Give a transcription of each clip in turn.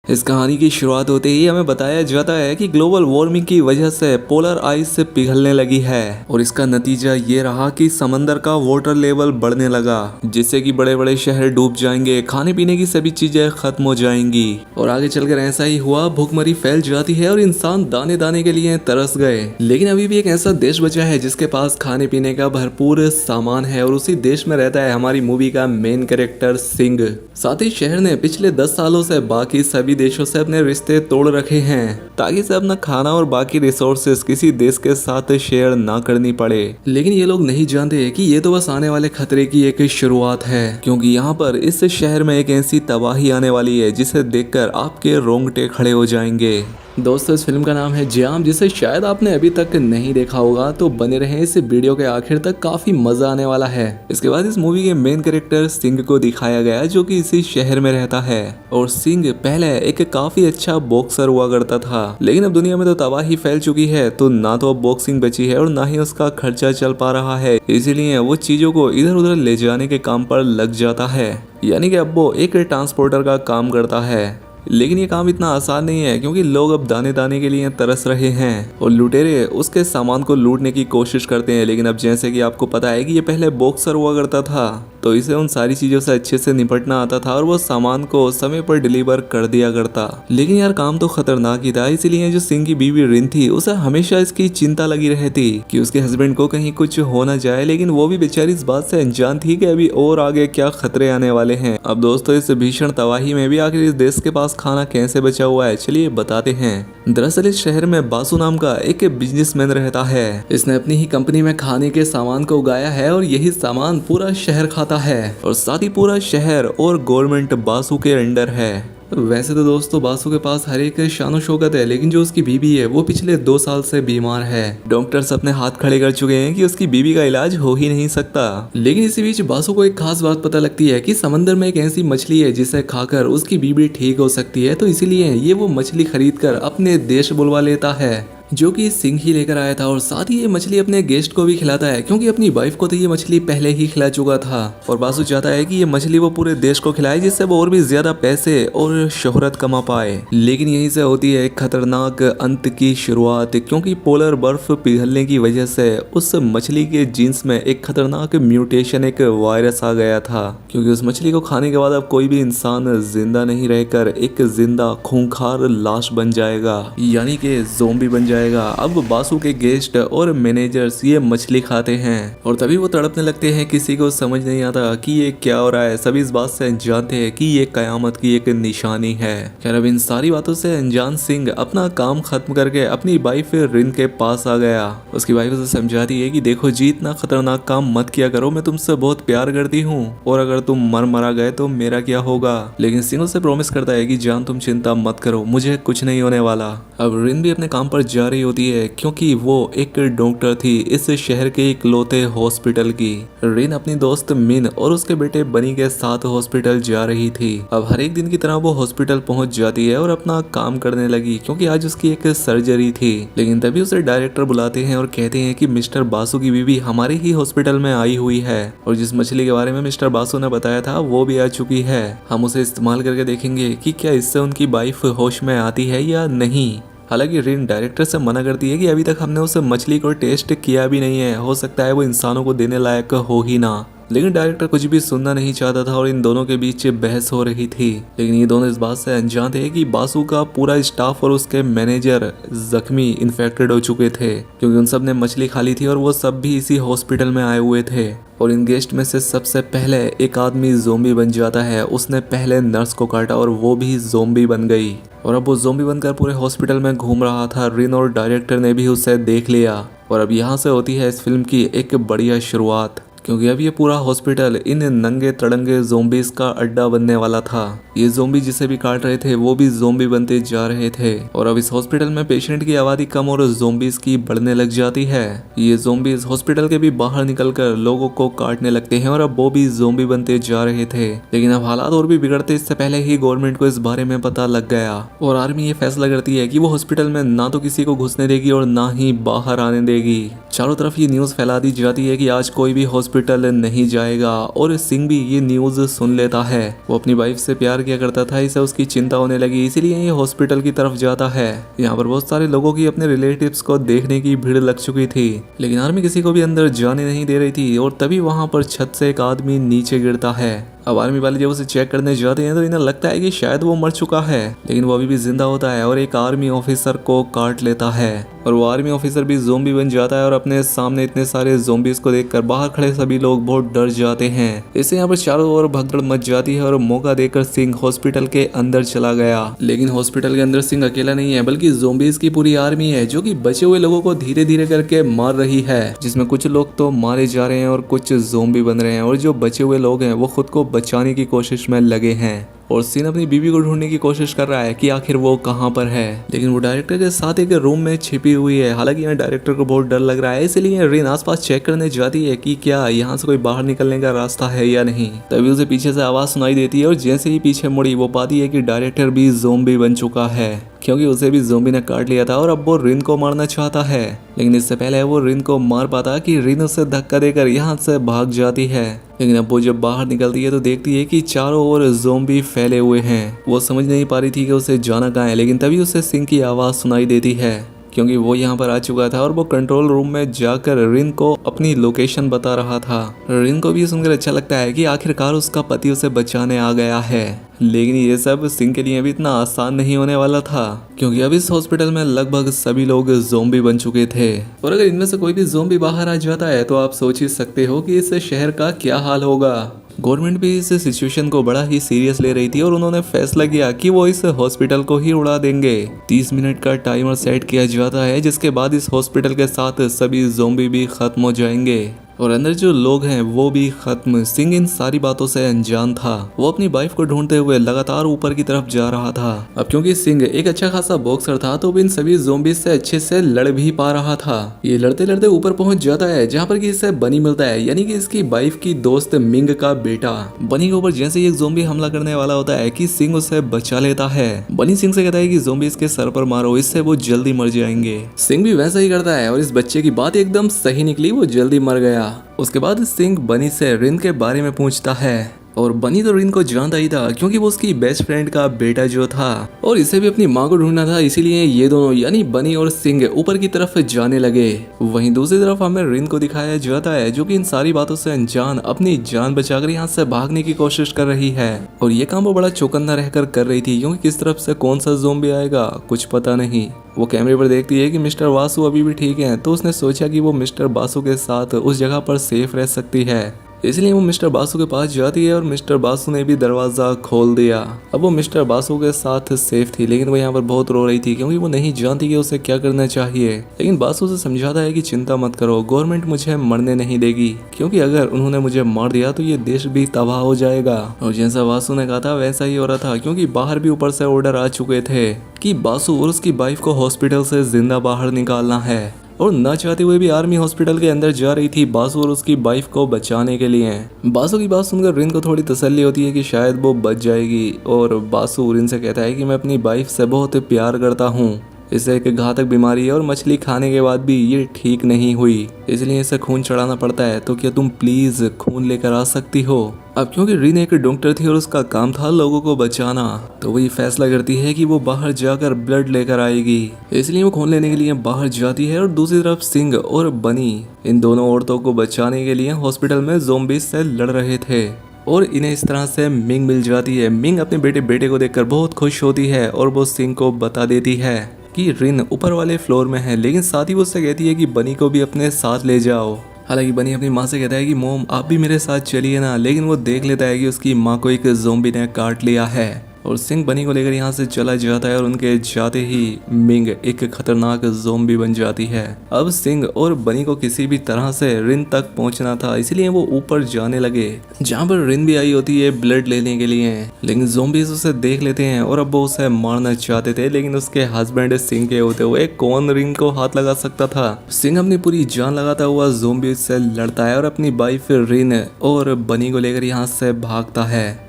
इस कहानी की शुरुआत होते ही हमें बताया जाता है कि ग्लोबल वार्मिंग की वजह से पोलर आइस पिघलने लगी है और इसका नतीजा ये रहा कि समंदर का वाटर लेवल बढ़ने लगा, जिससे कि बड़े बड़े शहर डूब जाएंगे, खाने पीने की सभी चीजें खत्म हो जाएंगी। और आगे चलकर ऐसा ही हुआ, भूखमरी फैल जाती है और इंसान दाने दाने के लिए तरस गए। लेकिन अभी भी एक ऐसा देश बचा है जिसके पास खाने पीने का भरपूर सामान है और उसी देश में रहता है हमारी मूवी का मेन कैरेक्टर सिंह। साथ ही शहर ने पिछले 10 सालों से बाकी सभी देशों से अपने रिश्ते तोड़ रखे हैं ताकि से अपना खाना और बाकी रिसोर्सेस किसी देश के साथ शेयर ना करनी पड़े। लेकिन ये लोग नहीं जानते कि ये तो बस आने वाले खतरे की एक शुरुआत है, क्योंकि यहाँ पर इस शहर में एक ऐसी तबाही आने वाली है जिसे देखकर आपके रोंगटे खड़े हो जाएंगे। दोस्तों, इस फिल्म का नाम है जाम, जिसे शायद आपने अभी तक नहीं देखा होगा, तो बने रहे इस वीडियो के आखिर तक, काफी मजा आने वाला है। इसके बाद इस मूवी के मेन कैरेक्टर सिंह को दिखाया गया जो कि इसी शहर में रहता है और सिंह पहले एक काफी अच्छा बॉक्सर हुआ करता था, लेकिन अब दुनिया में तो तबाही फैल चुकी है, तो ना तो अब बॉक्सिंग बची है और ना ही उसका खर्चा चल पा रहा है। इसीलिए वो चीजों को इधर उधर ले जाने के काम पर लग जाता है, यानी कि अब वो एक ट्रांसपोर्टर का काम करता है। लेकिन ये काम इतना आसान नहीं है, क्योंकि लोग अब दाने दाने के लिए तरस रहे हैं और लुटेरे उसके सामान को लूटने की कोशिश करते हैं। लेकिन अब जैसे कि आपको पता है कि ये पहले बॉक्सर हुआ करता था, तो इसे उन सारी चीजों से अच्छे से निपटना आता था और वो सामान को समय पर डिलीवर कर दिया करता। लेकिन यार काम तो खतरनाक ही था, इसीलिए जो सिंह की बीवी रिन थी उसे हमेशा इसकी चिंता लगी रहती कि उसके हस्बैंड को कहीं कुछ हो ना जाए। लेकिन वो भी बेचारी इस बात से अनजान थी कि अभी और आगे क्या खतरे आने वाले हैं। अब दोस्तों, इस भीषण तबाही में भी आखिर इस देश के पास खाना कैसे बचा हुआ है, चलिए बताते हैं। दरअसल इस शहर में बासु नाम का एक बिजनेसमैन रहता है। इसने अपनी ही कंपनी में खाने के सामान को उगाया है और यही सामान पूरा शहर खाता है और साथ ही पूरा शहर और गवर्नमेंट बासु के अंडर है। वैसे तो दोस्तों बासु के पास हर एक शानो शौकत है, लेकिन जो उसकी बीवी है वो पिछले 2 साल से बीमार है। डॉक्टर्स अपने हाथ खड़े कर चुके हैं कि उसकी बीवी का इलाज हो ही नहीं सकता। लेकिन इसी बीच बासु को एक खास बात पता लगती है कि समंदर में एक ऐसी मछली है जिसे खाकर उसकी बीवी ठीक हो सकती है, तो इसीलिए ये वो मछली खरीद कर अपने देश बुलवा लेता है, जो कि सिंह ही लेकर आया था। और साथ ही ये मछली अपने गेस्ट को भी खिलाता है, क्योंकि अपनी वाइफ को तो ये मछली पहले ही खिला चुका था और बासु चाहता है कि ये मछली वो पूरे देश को खिलाए, जिससे वो और भी ज्यादा पैसे और शोहरत कमा पाए। लेकिन यहीं से होती है एक खतरनाक अंत की शुरुआत, क्योंकि पोलर बर्फ पिघलने की वजह से उस मछली के जीन्स में एक खतरनाक म्यूटेशन, एक वायरस आ गया था। क्योंकि उस मछली को खाने के बाद अब कोई भी इंसान जिंदा नहीं रहकर एक जिंदा खूंखार लाश बन जाएगा, यानी कि ज़ोंबी बन जाएगा। अब बासु के गेस्ट और मैनेजर्स ये मछली खाते हैं और तभी वो तड़पने लगते हैं। किसी को समझ नहीं आता कि ये क्या हो रहा है, सभी इस बात से अनजान थे कि ये कयामत की एक निशानी है। खैर, अब इन सारी बातों से अनजान सिंह अपना काम खत्म करके अपनी वाइफ रिन के पास आ गया। उसकी वाइफ उसे समझाती है कि देखो जी, इतना खतरनाक काम मत किया करो, मैं तुमसे बहुत प्यार करती हूँ और अगर तुम मरा गए तो मेरा क्या होगा। लेकिन सिंह उसे प्रॉमिस करता है कि जान तुम चिंता मत करो, मुझे कुछ नहीं होने वाला। अब रिन भी अपने काम पर जा रही होती है, क्योंकि वो एक डॉक्टर थी इस शहर के इकलौते हॉस्पिटल की। रिन अपनी दोस्त मिन और उसके बेटे बनी के साथ हॉस्पिटल जा रही थी। अब हर एक दिन की तरह वो हॉस्पिटल पहुंच जाती है और अपना काम करने लगी, क्योंकि आज उसकी एक सर्जरी थी। लेकिन तभी उसे डायरेक्टर बुलाते हैं और कहते हैं कि मिस्टर बासु की बीवी हमारे ही हॉस्पिटल में आई हुई है और जिस मछली के बारे में मिस्टर बासु ने बताया था वो भी आ चुकी है। हम उसे इस्तेमाल करके देखेंगे कि क्या इससे उनकी वाइफ होश में आती है या नहीं। हालांकि रिन डायरेक्टर से मना करती है कि अभी तक हमने उस मछली को टेस्ट किया भी नहीं है, हो सकता है वो इंसानों को देने लायक हो ही ना। लेकिन डायरेक्टर कुछ भी सुनना नहीं चाहता था और इन दोनों के बीच बहस हो रही थी। लेकिन ये दोनों इस बात से अनजान थे कि बासु का पूरा स्टाफ और उसके मैनेजर जख्मी इन्फेक्टेड हो चुके थे, क्योंकि उन सब ने मछली खा ली थी और वो सब भी इसी हॉस्पिटल में आए हुए थे। और इन गेस्ट में से सबसे पहले एक आदमी ज़ोंबी बन जाता है। उसने पहले नर्स को काटा और वो भी ज़ोंबी बन गई और अब वो ज़ोंबी बनकर पूरे हॉस्पिटल में घूम रहा था। रिन और डायरेक्टर ने भी उसे देख लिया और अब यहाँ से होती है इस फिल्म की एक बढ़िया शुरुआत, क्योंकि अब ये पूरा हॉस्पिटल इन नंगे तड़ंगे ज़ोंबीज का अड्डा बनने वाला था। ये ज़ोंबी जिसे भी काट रहे थे वो भी ज़ोंबी बनते जा रहे थे और अब इस हॉस्पिटल में पेशेंट की आबादी कम और ज़ोंबीज की बढ़ने लग जाती है। ये ज़ोंबीज हॉस्पिटल के भी बाहर निकलकर लोगों को काटने लगते हैं और अब वो भी ज़ोंबी बनते जा रहे थे। लेकिन अब हालात और भी बिगड़ते इससे पहले ही गवर्नमेंट को इस बारे में पता लग गया और आर्मी ये फैसला करती है कि वो हॉस्पिटल में ना तो किसी को घुसने देगी और ना ही बाहर आने देगी। चारों तरफ ये न्यूज़ फैला दी जाती है कि आज कोई भी हॉस्पिटल हॉस्पिटल नहीं जाएगा। और सिंह भी ये न्यूज सुन लेता है। वो अपनी वाइफ से प्यार किया करता था, इसे उसकी चिंता होने लगी, इसीलिए ये हॉस्पिटल की तरफ जाता है। यहाँ पर बहुत सारे लोगों की अपने रिलेटिव्स को देखने की भीड़ लग चुकी थी, लेकिन आर्मी किसी को भी अंदर जाने नहीं दे रही थी। और तभी वहां पर छत से एक आदमी नीचे गिरता है। अब आर्मी वाले जब उसे चेक करने जाते हैं तो इन्हें लगता है कि शायद वो मर चुका है, लेकिन वो अभी भी जिंदा होता है और एक आर्मी ऑफिसर को काट लेता है। और वो आर्मी ऑफिसर भी ज़ोंबी बन जाता है और अपने सामने इतने सारे ज़ोंबीज को देखकर बाहर खड़े सभी लोग बहुत डर जाते हैं। इससे यहाँ पर चारों ओर भगदड़ मच जाती है और मौका देकर सिंह हॉस्पिटल के अंदर चला गया। लेकिन हॉस्पिटल के अंदर सिंह अकेला नहीं है, बल्कि ज़ोंबीज की पूरी आर्मी है जो कि बचे हुए लोगों को धीरे धीरे करके मार रही है, जिसमें कुछ लोग तो मारे जा रहे हैं और कुछ ज़ोंबी बन रहे हैं। और जो बचे हुए लोग हैं वो खुद को बचाने की कोशिश में लगे हैं। और सीन अपनी बीवी को ढूंढने की कोशिश कर रहा है कि आखिर वो कहाँ पर है, लेकिन वो डायरेक्टर के साथ एक रूम में छिपी हुई है। हालांकि यहाँ डायरेक्टर को बहुत डर लग रहा है, इसलिए रिन आसपास चेक करने जाती है कि क्या यहाँ से कोई बाहर निकलने का रास्ता है या नहीं। तभी उसे पीछे से आवाज सुनाई देती है और जैसे ही पीछे मुड़ी वो पाती है कि डायरेक्टर भी ज़ोंबी बन चुका है, क्योंकि उसे भी ज़ोंबी ने काट लिया था और अब वो रिन को मारना चाहता है। लेकिन इससे पहले वो रिन को मार पाता कि रिन उसे धक्का देकर यहाँ से भाग जाती है। लेकिन अब वो जब बाहर निकलती है तो देखती है कि चारों ओर ज़ोंबी फैले हुए हैं। वो समझ नहीं पा रही थी कि उसे जाना कहाँ है, लेकिन तभी उसे सिंह की आवाज़ सुनाई देती है, क्योंकि वो यहाँ पर आ चुका था और वो कंट्रोल रूम में जाकर रिन को अपनी लोकेशन बता रहा था। रिन को भी सुनकर अच्छा लगता है कि आखिरकार उसका पति उसे बचाने आ गया है। लेकिन ये सब सिंह के लिए भी इतना आसान नहीं होने वाला था, क्योंकि अब इस हॉस्पिटल में लगभग सभी लोग ज़ोंबी बन चुके थे। और अगर इनमें से कोई भी ज़ोंबी बाहर आ जाता है तो आप सोच ही सकते हो कि इस शहर का क्या हाल होगा। गवर्नमेंट भी इस सिचुएशन को बड़ा ही सीरियस ले रही थी और उन्होंने फैसला किया कि वो इस हॉस्पिटल को ही उड़ा देंगे। 30 मिनट का टाइमर सेट किया जाता है, जिसके बाद इस हॉस्पिटल के साथ सभी ज़ोंबी भी खत्म हो जाएंगे और अंदर जो लोग हैं वो भी खत्म। सिंह इन सारी बातों से अनजान था। वो अपनी वाइफ को ढूंढते हुए लगातार ऊपर की तरफ जा रहा था। अब क्योंकि सिंह एक अच्छा खासा बॉक्सर था तो वो इन सभी ज़ोंबी से अच्छे से लड़ भी पा रहा था। ये लड़ते लड़ते ऊपर पहुंच जाता है जहाँ पर कि इसे बनी मिलता है, यानी कि इसकी वाइफ की दोस्त मिंग का बेटा। बनी के ऊपर जैसे ही एक ज़ोंबी हमला करने वाला होता है कि सिंह उसे बचा लेता है। बनी सिंह से कहता है कि ज़ोंबी इसके सर पर मारो, इससे वो जल्दी मर जाएंगे। सिंह भी वैसा ही करता है और इस बच्चे की बात एकदम सही निकली, वो जल्दी मर गया। उसके बाद सिंह बनी से रिन के बारे में पूछता है और बनी तो रिन को जानता ही था, क्योंकि वो उसकी बेस्ट फ्रेंड का बेटा जो था और इसे भी अपनी माँ को ढूंढना था। इसीलिए ये दोनों यानी बनी और सिंह ऊपर की तरफ जाने लगे। वहीं दूसरी तरफ हमें रिन को दिखाया जाता है जो कि इन सारी बातों से अनजान अपनी जान बचाकर यहाँ से भागने की कोशिश कर रही है। और ये काम वो बड़ा चौकन्ना रहकर कर रही थी, क्योंकि किस तरफ से कौन सा ज़ोंबी आएगा कुछ पता नहीं। वो कैमरे पर देखती है कि मिस्टर वासु अभी भी ठीक है, तो उसने सोचा कि वो मिस्टर बासु के साथ उस जगह पर सेफ रह सकती है। इसलिए वो मिस्टर बासु के पास जाती है और मिस्टर बासु ने भी दरवाज़ा खोल दिया। अब वो मिस्टर बासु के साथ सेफ थी, लेकिन वो यहाँ पर बहुत रो रही थी, क्योंकि वो नहीं जानती कि उसे क्या करना चाहिए। लेकिन बासु से समझाता है कि चिंता मत करो, गवर्नमेंट मुझे मरने नहीं देगी, क्योंकि अगर उन्होंने मुझे मार दिया तो ये देश भी तबाह हो जाएगा। और जैसा बासु ने कहा था वैसा ही हो रहा था, क्योंकि बाहर भी ऊपर से ऑर्डर आ चुके थे कि बासु और उसकी वाइफ को हॉस्पिटल से जिंदा बाहर निकालना है। और न चाहते हुए भी आर्मी हॉस्पिटल के अंदर जा रही थी बासु और उसकी वाइफ को बचाने के लिए। बासु की बात सुनकर रिन को थोड़ी तसल्ली होती है कि शायद वो बच जाएगी। और बासु रिन से कहता है कि मैं अपनी वाइफ से बहुत प्यार करता हूँ, इसे एक घातक बीमारी है और मछली खाने के बाद भी ये ठीक नहीं हुई, इसलिए इसे खून चढ़ाना पड़ता है, तो क्या तुम प्लीज खून लेकर आ सकती हो। अब क्योंकि रीन एक डॉक्टर थी और उसका काम था लोगों को बचाना, तो वो ये फैसला करती है कि वो बाहर जाकर ब्लड लेकर आएगी। इसलिए वो खून लेने के लिए बाहर जाती है। और दूसरी तरफ सिंह और बनी इन दोनों औरतों को बचाने के लिए हॉस्पिटल में ज़ोंबी से लड़ रहे थे और इन्हें इस तरह से मिंग मिल जाती है। मिंग अपने बेटे को देखकर बहुत खुश होती है और वो सिंह को बता देती है कि रिन ऊपर वाले फ्लोर में है, लेकिन साथ ही वो उससे कहती है कि बनी को भी अपने साथ ले जाओ। हालांकि बनी अपनी माँ से कहता है कि मोम आप भी मेरे साथ चलिए ना, लेकिन वो देख लेता है कि उसकी माँ को एक ज़ोंबी ने काट लिया है। और सिंह बनी को लेकर यहाँ से चला जाता है और उनके जाते ही मिंग एक खतरनाक ज़ोंबी बन जाती है। अब सिंह और बनी को किसी भी तरह से रिन तक पहुँचना था, इसलिए वो ऊपर जाने लगे, जहाँ पर रिन भी आई होती है ब्लड लेने के लिए। लेकिन ज़ोंबीज उसे देख लेते हैं और अब वो उसे मारना चाहते थे, लेकिन उसके हस्बैंड सिंह के होते हुए कौन रिन को हाथ लगा सकता था। सिंह अपनी पूरी जान लगाता हुआ ज़ोंबी से लड़ता है और अपनी वाइफ रिन और बनी को लेकर यहाँ से भागता है।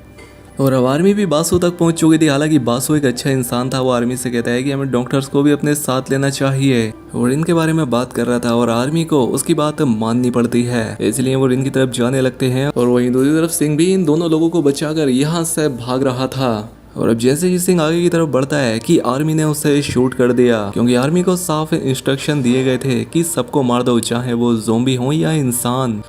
और अब आर्मी भी बासु तक पहुंच चुकी थी। हालांकि बासु एक अच्छा इंसान था। वो आर्मी से कहता है कि हमें डॉक्टर्स को भी अपने साथ लेना चाहिए और इनके बारे में बात कर रहा था और आर्मी को उसकी बात माननी पड़ती है, इसलिए वो इनकी तरफ जाने लगते हैं। और वहीं दूसरी तरफ सिंह भी इन दोनों लोगों को बचाकर यहाँ से भाग रहा था। और अब जैसे ही सिंह आगे की तरफ बढ़ता है कि आर्मी ने उसे शूट कर दिया, क्योंकि आर्मी को साफ इंस्ट्रक्शन दिए गए थे कि सबको मार दो, चाहे वो ज़ोंबी हो या इंसान।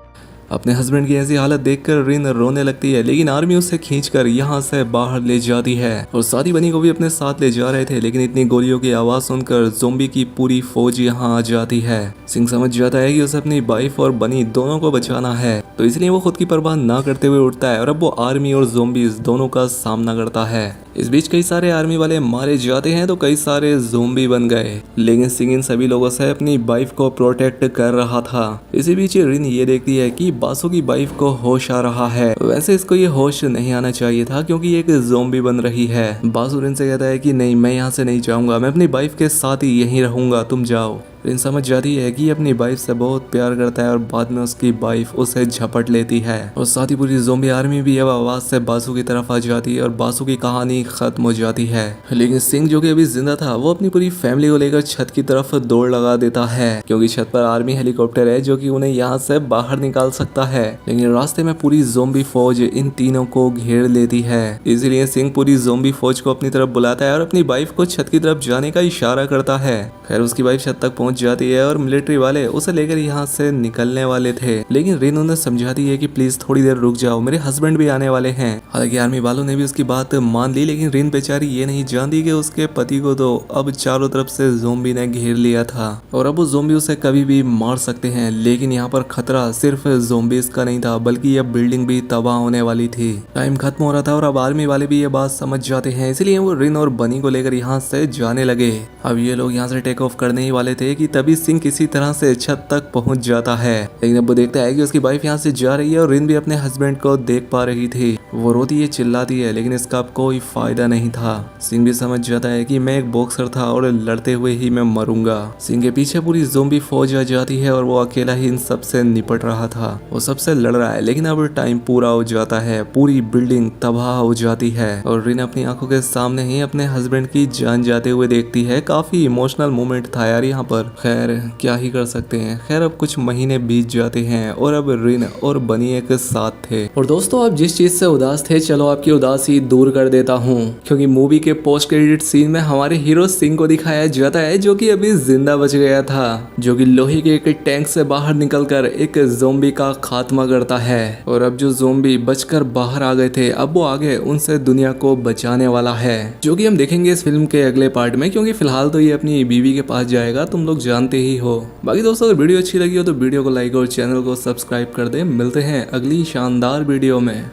अपने हस्बैंड की ऐसी हालत देखकर रिन रोने लगती है, लेकिन आर्मी उसे खींचकर यहाँ से बाहर ले जाती है। और साथी बनी को भी अपने साथ ले जा रहे थे, लेकिन इतनी गोलियों की आवाज सुनकर ज़ोंबी की पूरी फौज यहाँ आ जाती है। सिंह समझ जाता है कि उसे अपनी वाइफ और बनी दोनों को बचाना है, तो इसलिए वो खुद की परवाह ना करते हुए उठता है और अब वो आर्मी और ज़ोंबीज दोनों का सामना करता है। इस बीच कई सारे आर्मी वाले मारे जाते हैं तो कई सारे ज़ोंबी बन गए, लेकिन सिंह इन सभी लोगों से अपनी वाइफ को प्रोटेक्ट कर रहा था। इसी बीच रिन ये देखती है कि बासु की वाइफ को होश आ रहा है। वैसे इसको ये होश नहीं आना चाहिए था, क्योंकि ये एक ज़ोंबी बन रही है। बासु रिन से कहता है कि नहीं, मैं यहाँ से नहीं जाऊंगा, मैं अपनी वाइफ के साथ ही यहीं रहूंगा, तुम जाओ। रिन समझ जाती है कि अपनी वाइफ से बहुत प्यार करता है और बाद में उसकी वाइफ उसे झपट लेती है। और साथ ही पूरी ज़ोंबी आर्मी भी अब आवाज से बासु की तरफ आ जाती है और बासु की कहानी खत्म हो जाती है। लेकिन सिंह जो कि अभी जिंदा था, वो अपनी पूरी फैमिली को लेकर छत की तरफ दौड़ लगा देता है, क्योंकि छत पर आर्मी हेलीकॉप्टर है जो कि उन्हें यहाँ से बाहर निकाल सकता है। लेकिन रास्ते में पूरी ज़ोंबी फौज इन तीनों को घेर लेती है, इसलिए सिंह पूरी ज़ोंबी फौज को अपनी तरफ बुलाता है और अपनी वाइफ को छत की तरफ जाने का इशारा करता है। खैर उसकी वाइफ छत तक पहुंच जाती है और मिलिट्री वाले उसे लेकर यहाँ से निकलने वाले थे, लेकिन रिन उन्हें समझाती है कि प्लीज थोड़ी देर रुक जाओ, मेरे हस्बैंड भी आने वाले हैं। हालांकि आर्मी वालों ने भी उसकी बात मान ली, लेकिन रिन बेचारी ये नहीं जानती कि उसके पति को तो अब चारों तरफ से ज़ोंबी ने घेर लिया था और अब वो ज़ोंबी उसे कभी भी मार सकते हैं। लेकिन यहाँ पर खतरा सिर्फ ज़ोंबीज का नहीं था, बल्कि यह बिल्डिंग भी तबाह होने वाली थी। टाइम खत्म हो रहा था और अब आर्मी वाले भी ये बात समझ जाते हैं, इसलिए वो रिन और बनी को लेकर यहाँ से जाने लगे। अब ये लोग यहाँ से टेक ऑफ करने ही वाले थे कि तभी सिंह किसी तरह से छत तक पहुंच जाता है। लेकिन अब वो देखता है कि उसकी वाइफ यहाँ से जा रही है और रिन भी अपने हस्बैंड को देख पा रही थी। वो रोती है, चिल्लाती है, लेकिन इसका अब कोई फायदा नहीं था। सिंह भी समझ जाता है कि मैं एक बॉक्सर था और लड़ते हुए ही मैं मरूंगा। सिंह के पीछे पूरी ज़ोंबी फौज आ जाती है और वो अकेला ही इन सबसे निपट रहा था। वो सबसे लड़ रहा है, लेकिन अब टाइम पूरा हो जाता है, पूरी बिल्डिंग तबाह हो जाती है और रिन अपनी आंखों के सामने ही अपने हस्बैंड की जान जाते हुए देखती है। काफी इमोशनल मोमेंट था यार यहाँ पर। खैर क्या ही कर सकते हैं। खैर अब कुछ महीने बीत जाते हैं और अब रिन और बनी एक साथ थे। और दोस्तों आप जिस चीज से उदास थे, चलो आपकी उदासी दूर कर देता हूँ, क्योंकि मूवी के पोस्ट क्रेडिट सीन में हमारे हीरो सिंह को दिखाया जाता है, जो कि अभी जिंदा बच गया था, जो कि लोहे के एक टैंक से बाहर निकलकर एक ज़ोंबी का खात्मा करता है। और अब जो ज़ोंबी बचकर बाहर आ गए थे, अब वो आगे उनसे दुनिया को बचाने वाला है, जो कि हम देखेंगे इस फिल्म के अगले पार्ट में, क्योंकि फिलहाल तो ये अपनी बीवी के पास जाएगा, तुम लोग जानते ही हो। बाकी दोस्तों अगर वीडियो अच्छी लगी हो तो वीडियो को लाइक और चैनल को सब्सक्राइब कर दें। मिलते हैं अगली शानदार वीडियो में।